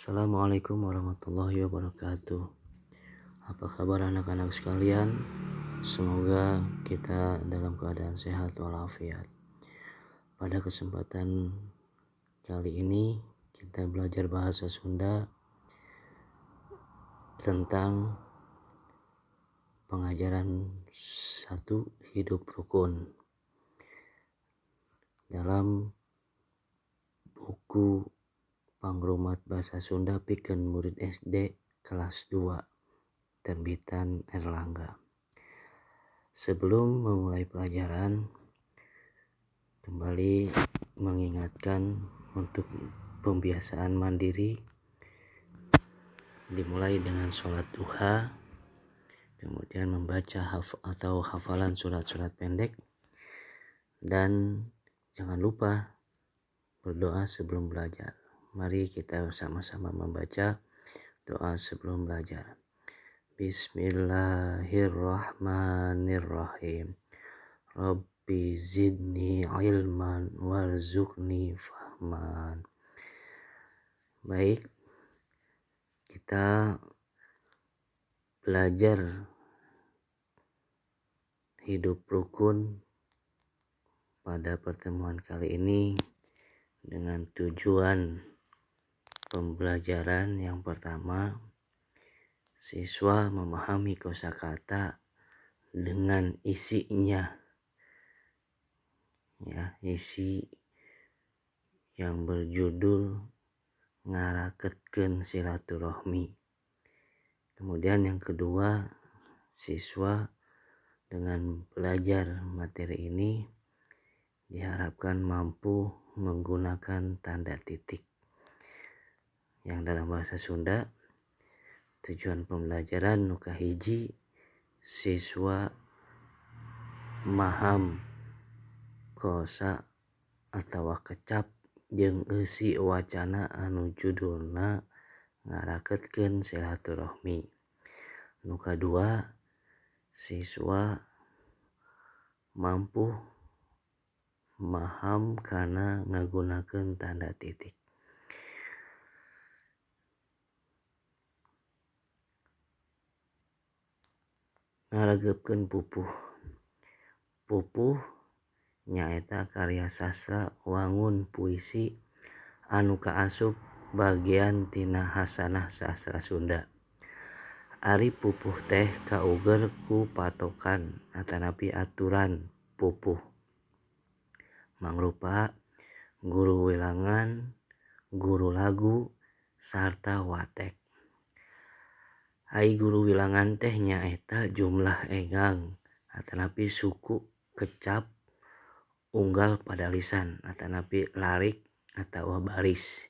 Assalamualaikum warahmatullahi wabarakatuh. Apa kabar anak-anak sekalian? Semoga kita dalam keadaan sehat walafiat. Pada kesempatan kali ini kita belajar bahasa Sunda tentang pengajaran 1 hidup rukun dalam buku Pangrumat Bahasa Sunda Pikeun Murid SD kelas 2 terbitan Erlangga. Sebelum memulai pelajaran, kembali mengingatkan untuk pembiasaan mandiri dimulai dengan sholat duha, kemudian membaca hafalan surat-surat pendek, dan jangan lupa berdoa sebelum belajar. Mari kita sama-sama membaca doa sebelum belajar. Bismillahirrahmanirrahim. Rabbi zidni ilman warzuqni fahman. Baik, kita belajar hidup rukun pada pertemuan kali ini dengan tujuan pembelajaran yang pertama, siswa memahami kosakata dengan isinya, isi yang berjudul ngarakeutkeun silaturahmi. Kemudian yang kedua, siswa dengan belajar materi ini diharapkan mampu menggunakan tanda titik yang dalam bahasa Sunda. Tujuan pembelajaran nu kahiji, siswa maham kosa atawa kecap jeung eusi wacana anu judulna ngarakeutkeun silaturahmi. Nu kadua, siswa mampu maham kana ngagunakeun tanda titik. Ngarageupkeun pupuh. Pupuh nyaeta karya sastra wangun puisi anu kaasup bagian tina hasanah sastra Sunda. Ari pupuh teh kauger ku patokan atanapi aturan pupuh, mangrupa guru wilangan, guru lagu, sarta watek. Ai guru wilangan teh nyaeta jumlah engang atanapi suku kecap unggal pada lisan atanapi larik atawa baris.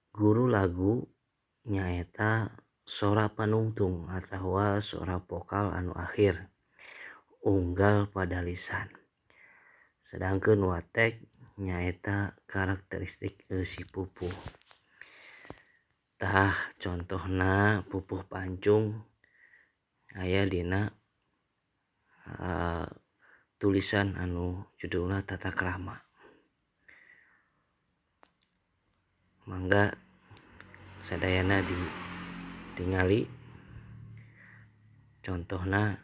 Guru lagu nyaeta sora panungtung atawa sora vokal anu akhir unggal pada lisan. Sedangkeun watek nyaeta karakteristik eusi pupuh. Tah contohna pupuh pancung aya dina tulisan anu judulna Tata Krama. Mangga sadayana ditingali contohna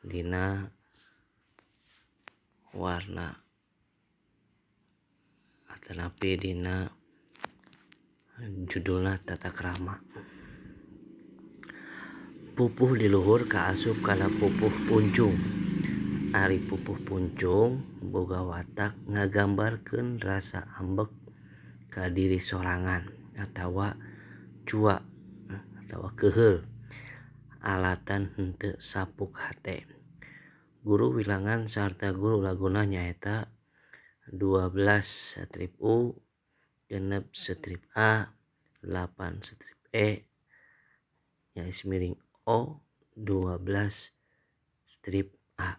dina warna atanapi dina judulna Tata Krama. Pupuh di luhur kaasup kana pupuh puncung. Ari pupuh puncung boga watak ngagambarkeun rasa ambek ka diri sorangan atawa cua atawa keheul alatan henteu sapuk hate. Guru wilangan sarta guru laguna nyaeta 12 strip U, 6 strip A, 8 strip E, garis miring O, 12 strip A.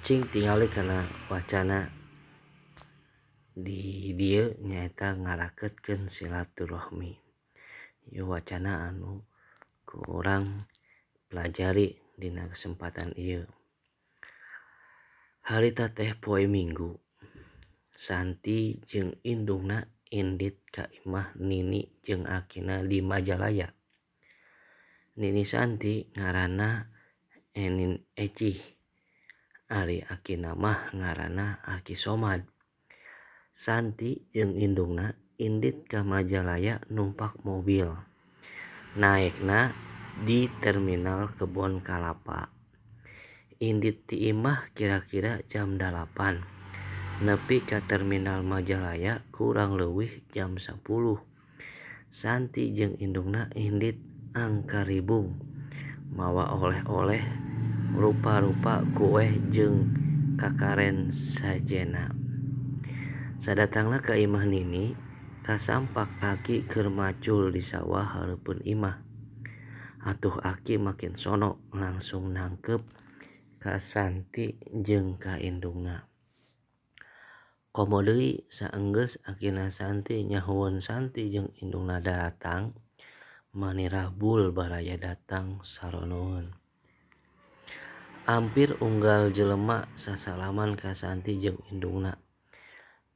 Cing tingali kana wacana di dieu nyaeta ngarakeutkeun silaturahmi. Ieu wacana anu ku urang pelajari dina kesempatan ieu. Harita teh poe Minggu. Santi jeung indungna indit ka imah Nini jeung akina di Majalaya. Nini Santi ngaranna Enin Ecih. Ari akina mah ngaranna Aki Somad. Santi jeung indungna indit ka Majalaya numpak mobil. Naekna di terminal Kebon Kalapa. Indit ti imah kira-kira jam 8. Nepi ka terminal Majalaya kurang leuwih jam 10. Santi jeung indungna indit angkaribung mawa oleh-oleh rupa-rupa kueh jeung kakaren sajena. Sadatangna ka imah Nini, kasampak Aki keur macul di sawah hareupeun imah. Atuh Aki makin sono langsung nangkep ka Santi jeung ka indungna. Komo deui saenggeus akina Santi nyahueun Santi jeung indungna datang, manirah bul baraya datang saronoeun. Ampir unggal jelema sasalaman ka Santi jeung indungna.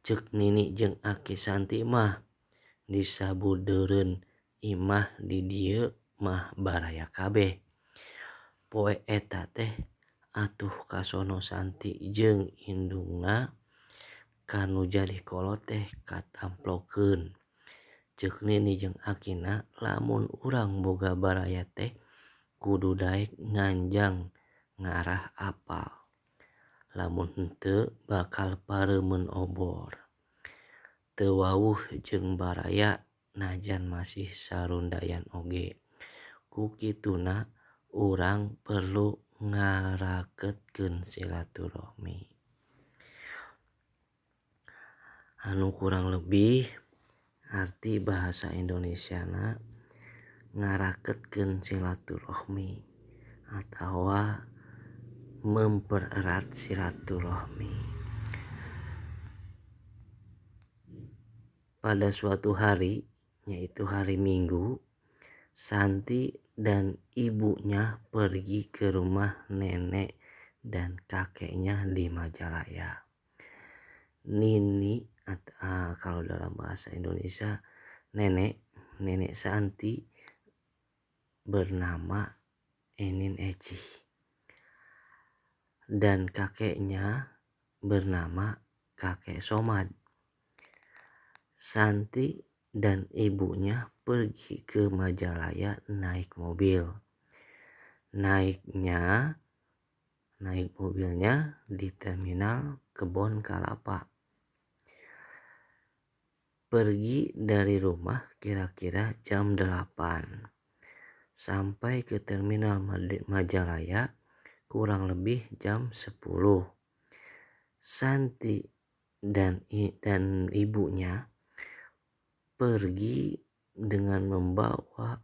Ceuk Nini jeung Aki Santi mah disabudeureun imah di dieu mah baraya kabeh. Poe eta teh atuh kasono Santi jeung indungna kanu jadi kolot teh katamplokeun. Ceuk Nini jeung akina lamun urang boga baraya teh kudu daek nganjang ngarah apal. Lamun henteu bakal pareumeun obor. Teu wawuh jeung baraya najan masih sarundayan oge. Ku kituna urang perlu ngarakeutkeun silaturahmi. Anu kurang lebih arti bahasa Indonesiana ngarakeutkeun silaturahmi atawa mempererat silaturahmi. Pada suatu hari, yaitu hari Minggu, Santi dan ibunya pergi ke rumah nenek dan kakeknya di Majalaya. Nini kalau dalam bahasa Indonesia nenek Santi bernama Enin Ecih dan kakeknya bernama Kakek Somad. Santi dan ibunya pergi ke Majalaya naik mobil. Naik mobilnya di terminal Kebon Kalapa. Pergi dari rumah kira-kira jam 8. Sampai ke terminal Majalaya kurang lebih jam 10. Santi dan ibunya pergi dengan membawa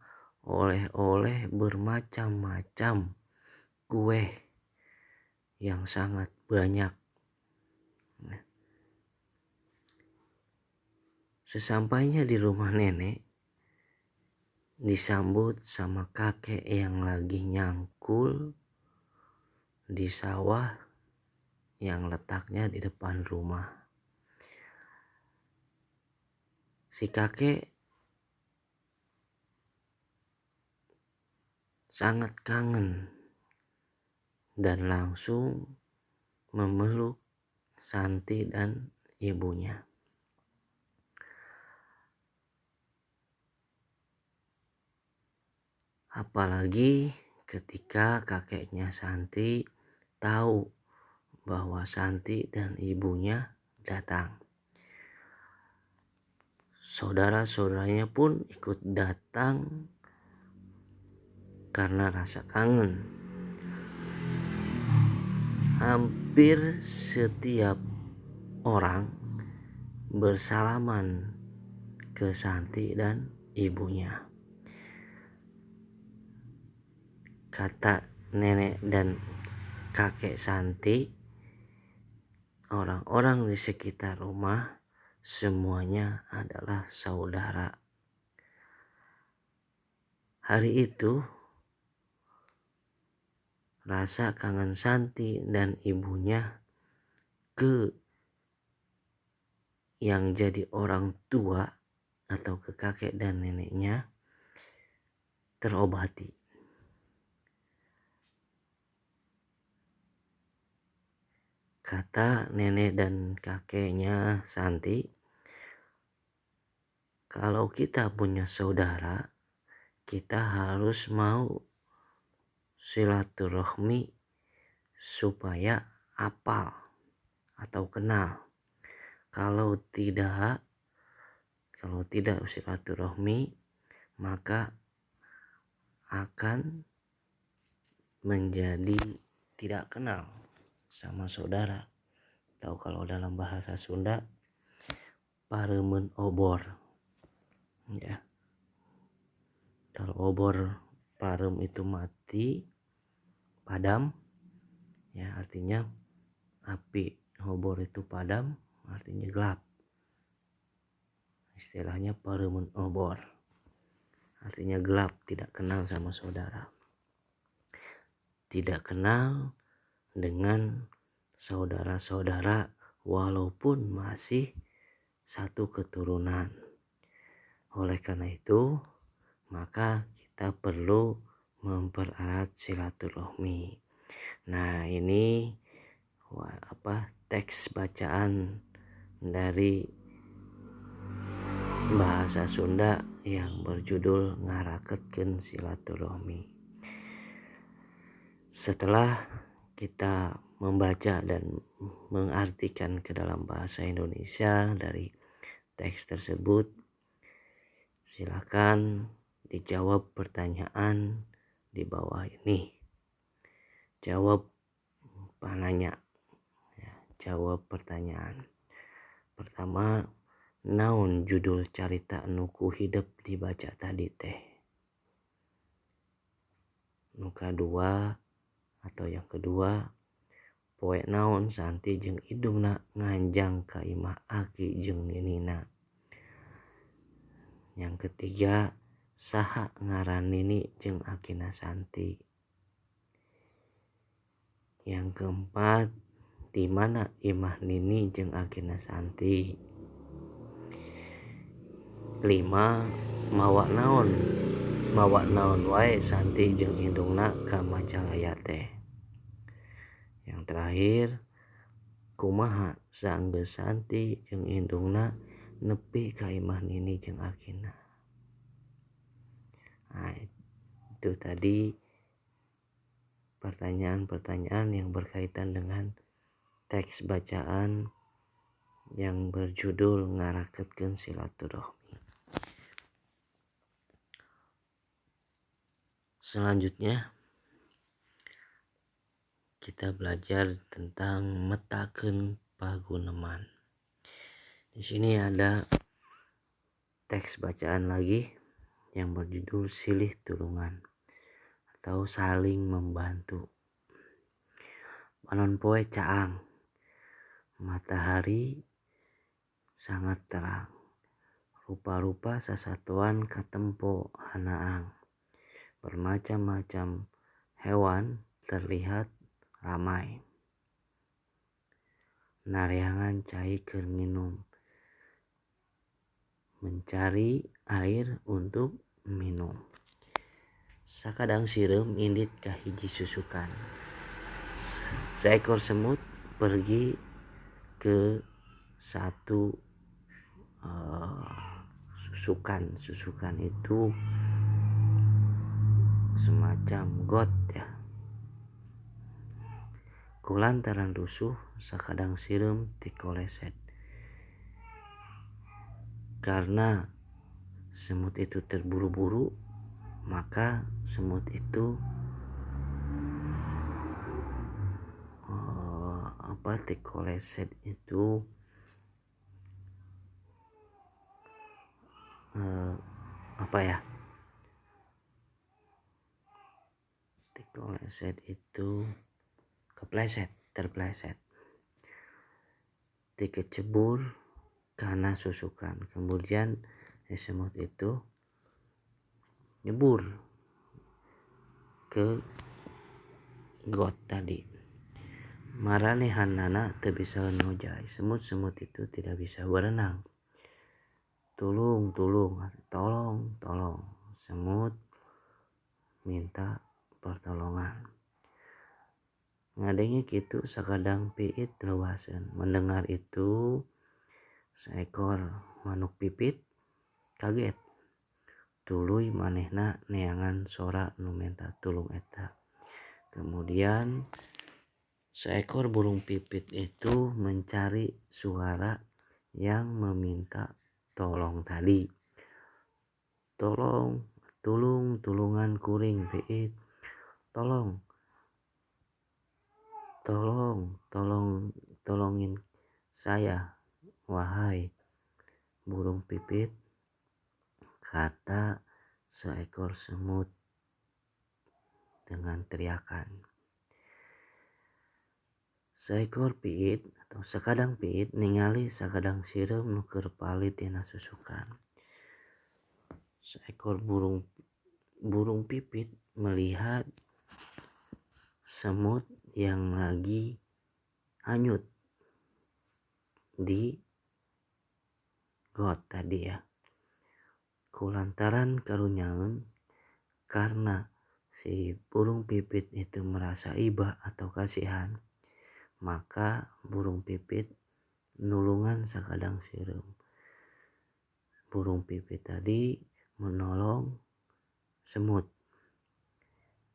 oleh-oleh bermacam-macam kue yang sangat banyak. Sesampainya di rumah nenek, disambut sama kakek yang lagi nyangkul di sawah yang letaknya di depan rumah. Si kakek sangat kangen dan langsung memeluk Santi dan ibunya. Apalagi ketika kakeknya Santi tahu bahwa Santi dan ibunya datang. Saudara-saudaranya pun ikut datang karena rasa kangen. Hampir setiap orang bersalaman ke Santi dan ibunya. Kata nenek dan kakek Santi, orang-orang di sekitar rumah semuanya adalah saudara. Hari itu rasa kangen Santi dan ibunya ke yang jadi orang tua atau ke kakek dan neneknya terobati. Kata nenek dan kakeknya Santi, kalau kita punya saudara, kita harus mau silaturahmi supaya apal atau kenal. Kalau tidak silaturahmi, maka akan menjadi tidak kenal sama saudara. Atau kalau dalam bahasa Sunda, pareumeun obor. Ya. Kalau obor parem itu mati, padam, ya artinya api obor itu padam, artinya gelap. Istilahnya pareumeun obor, artinya gelap, tidak kenal sama saudara. Tidak kenal dengan saudara-saudara walaupun masih satu keturunan. Oleh karena itu, maka kita perlu mempererat silaturahmi. Nah, ini teks bacaan dari bahasa Sunda yang berjudul Ngarakeutkeun Silaturahmi. Setelah kita membaca dan mengartikan ke dalam bahasa Indonesia dari teks tersebut, silakan dijawab pertanyaan di bawah ini. Jawab pananya, ya, jawab pertanyaan. Pertama, naon judul carita anu kuhidep dibaca tadi teh? Nu kadua atau yang kedua, poe naon Santi jeung idungna nganjang ka imah aki jeung ninina. Yang ketiga, saha ngaran nini jeung akina Santi. Yang keempat, di mana imah nini jeung akina Santi. 5, mawa naon wae Santi jeung indungna ka Majalaya teh. Yang terakhir, kumaha saenggeus Santi jeung indungna nepi ka imah nini jeung akina. Nah, itu tadi pertanyaan-pertanyaan yang berkaitan dengan teks bacaan yang berjudul Ngarakeutkeun Silaturahmi. Selanjutnya kita belajar tentang metakeun paguneman. Di sini ada teks bacaan lagi yang berjudul Silih Tulungan atau saling membantu. Panon poe caang, matahari sangat terang. Rupa-rupa sasatuan katempo hanaang. Bermacam-macam hewan terlihat ramai. Nareangan cai keur minum. Mencari air untuk minum. Sakadang sireum indit ka hiji susukan. Seekor semut pergi ke satu susukan. Susukan itu semacam got, ya. Kulantaran rusuh sakadang sireum ti koleset. Karena semut itu terburu-buru, maka semut itu ti koleset itu ti koleset itu terpleset, ti kecebur karena susukan. Kemudian semut itu nyebur ke got tadi. Maranehanana teu bisa nujai. Semut-semut itu tidak bisa berenang. Tulung, tolong. Semut minta pertolongan. Ngadenge kitu sakadang piit leuwaseun. Mendengar itu seekor manuk pipit kaget. Tuluy manehna neangan sora nu minta tulung eta. Kemudian seekor burung pipit itu mencari suara yang meminta tolong tadi. Tulungan kuring piit. Tolongin saya, wahai burung pipit, kata seekor semut dengan teriakan. Seekor piit atau sakadang piit ningali sakadang sireum nu keur palit dina susukan. Seekor burung pipit melihat semut yang lagi hanyut di got tadi ya. Kulantaran karunyaeun karena si burung pipit itu merasa iba atau kasihan, maka burung pipit nulungan sakadang sireum. Burung pipit tadi menolong semut.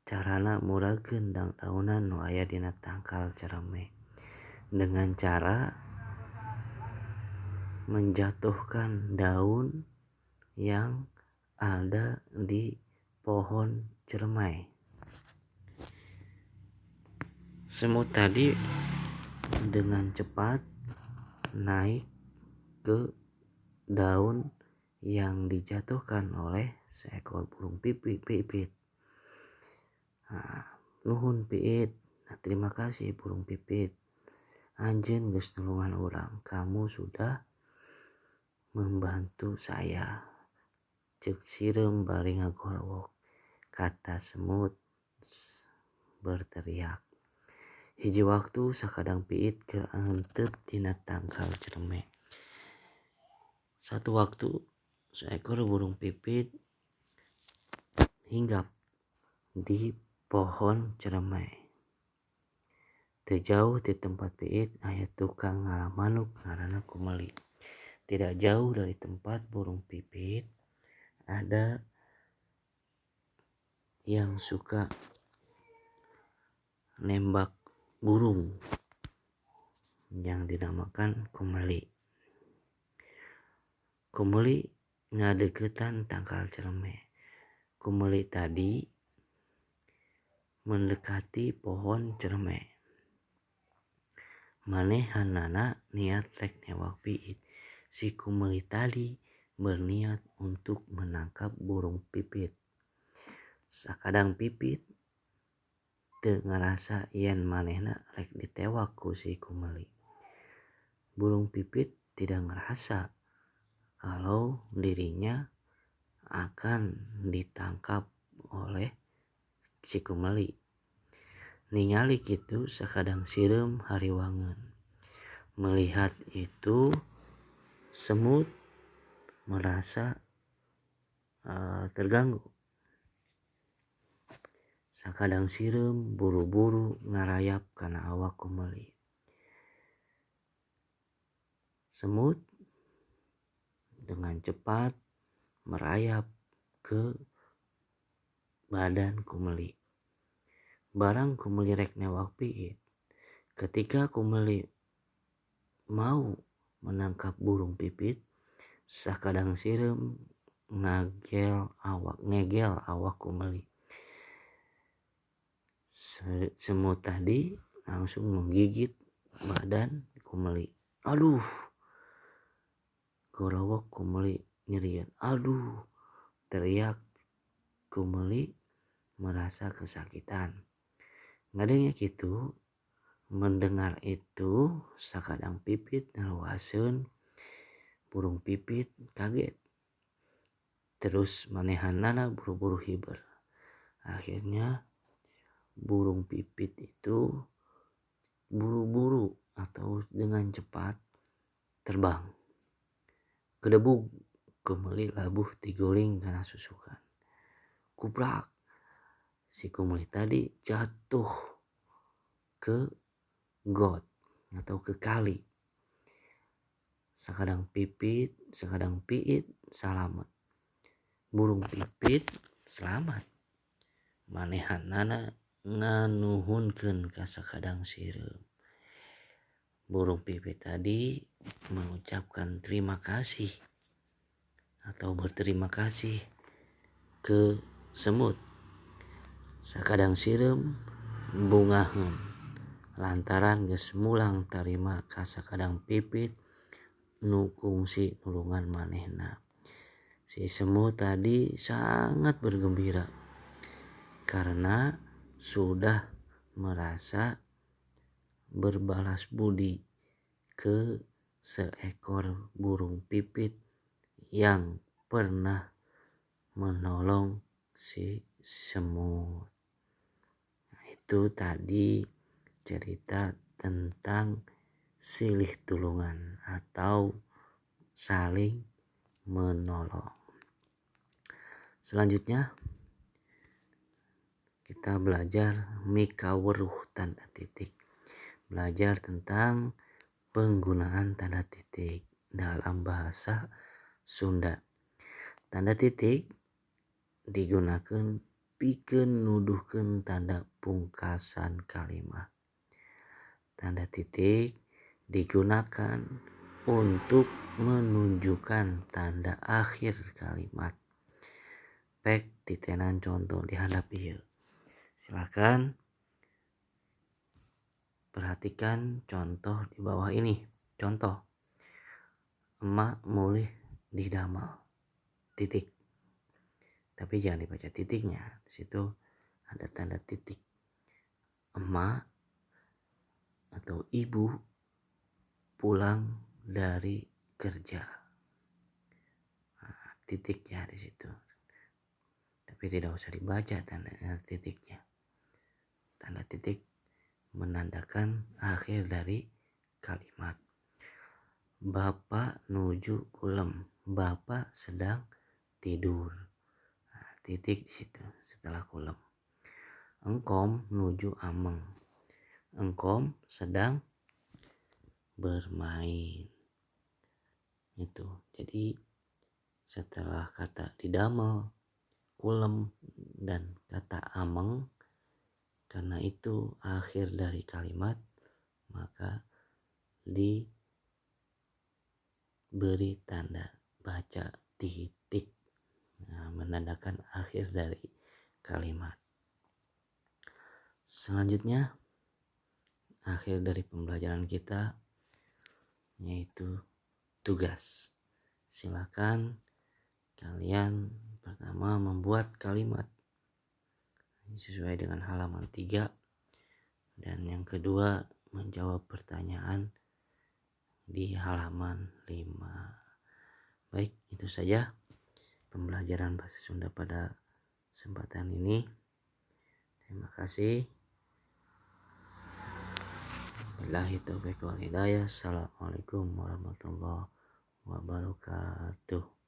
Carana muragkeun daunan nu aya dina tangkal cereme dengan cara menjatuhkan daun yang ada di pohon cermai. Semut tadi dengan cepat naik ke daun yang dijatuhkan oleh seekor burung pipit. Nuhun piit. Terima kasih burung pipit. Anjeun geus nulungan urang. Kamu sudah membantu saya. Ceuk sireum bari ngagolowok, kata semut berteriak. Hiji waktu sakadang piit keur henteu dina tangkal cereme. Satu waktu seekor burung pipit hinggap di pohon ceremai. Teu jauh di tempat piit aya tukang ngalah manuk ngaranna Kumeli. Tidak jauh dari tempat burung pipit ada yang suka nembak burung yang dinamakan Kumeli. Kumeli ngadeuketan tangkal cereme. Kumeli tadi mendekati pohon cereme. Manehanana niat rek newak piit. Si Kumeli tadi berniat untuk menangkap burung pipit. Sakadang pipit teu ngarasa yen manehna rek ditewak ku si Kumeli. Burung pipit tidak ngerasa kalau dirinya akan ditangkap oleh si Kumeli. Ningali kitu sakadang sireum hariwangeun. Melihat itu semut merasa terganggu. Sakadang sireum buru-buru ngarayap kana awak Kumeli. Semut dengan cepat merayap ke badan Kumeli. Barang Kumeli rek newak piit. Ketika Kumeli mau menangkap burung pipit, sakadang sireum ngegel awak Kumeli. Semut tadi langsung menggigit badan Kumeli. Aduh, gorowok Kumeli nyerieun. Aduh, teriak Kumeli merasa kesakitan. Ngadenge kitu, mendengar itu sakadang pipit naleuwaseun. Burung pipit kaget. Terus manehanana buru-buru hiber. Akhirnya burung pipit itu buru-buru atau dengan cepat terbang. Kedebug kumeli labuh tiguling karena susukan. Kuprak, si kumeli tadi jatuh ke got atau ke kali. Sakadang pipit, sakadang piit, salamet. Burung pipit selamat. Manehanana nganuhunkeun ka sakadang sireum. Burung pipit tadi mengucapkan terima kasih atau berterima kasih ke semut. Sakadang sireum bungaheun lantaran geus mulang tarima ka sakadang pipit nu kungsi nulungan manehna. Si semut tadi sangat bergembira karena sudah merasa berbalas budi ke seekor burung pipit yang pernah menolong si semut. Nah, itu tadi cerita tentang silih tulungan atau saling menolong. Selanjutnya kita belajar mikaweruh tanda titik. Belajar tentang penggunaan tanda titik dalam bahasa Sunda. Tanda titik digunakan pikeun nuduhkeun tanda pungkasan kalimat. Tanda titik digunakan untuk menunjukkan tanda akhir kalimat. Pek titenan contoh di handap ieu. Silakan perhatikan contoh di bawah ini. Contoh, emak mulih di damal. Titik. Tapi jangan dibaca titiknya. Di situ ada tanda titik. Emak atau ibu pulang dari kerja. Nah, titiknya di situ. Tapi tidak usah dibaca tanda titiknya. Tanda titik menandakan akhir dari kalimat. Bapak nuju kulem. Bapak sedang tidur. Nah, titik di situ setelah kulem. Engkom nuju ameng. Engkom sedang bermain. Itu. Jadi setelah kata didamel, kulem, dan kata ameng, karena itu akhir dari kalimat, maka diberi tanda baca titik. Nah, menandakan akhir dari kalimat. Selanjutnya, akhir dari pembelajaran kita yaitu tugas. Silakan kalian pertama membuat kalimat sesuai dengan halaman 3 dan yang kedua menjawab pertanyaan di halaman 5. Baik, itu saja pembelajaran bahasa Sunda pada kesempatan ini. Terima kasih. Billahi taufiq wal hidayah. Assalamualaikum warahmatullahi wabarakatuh.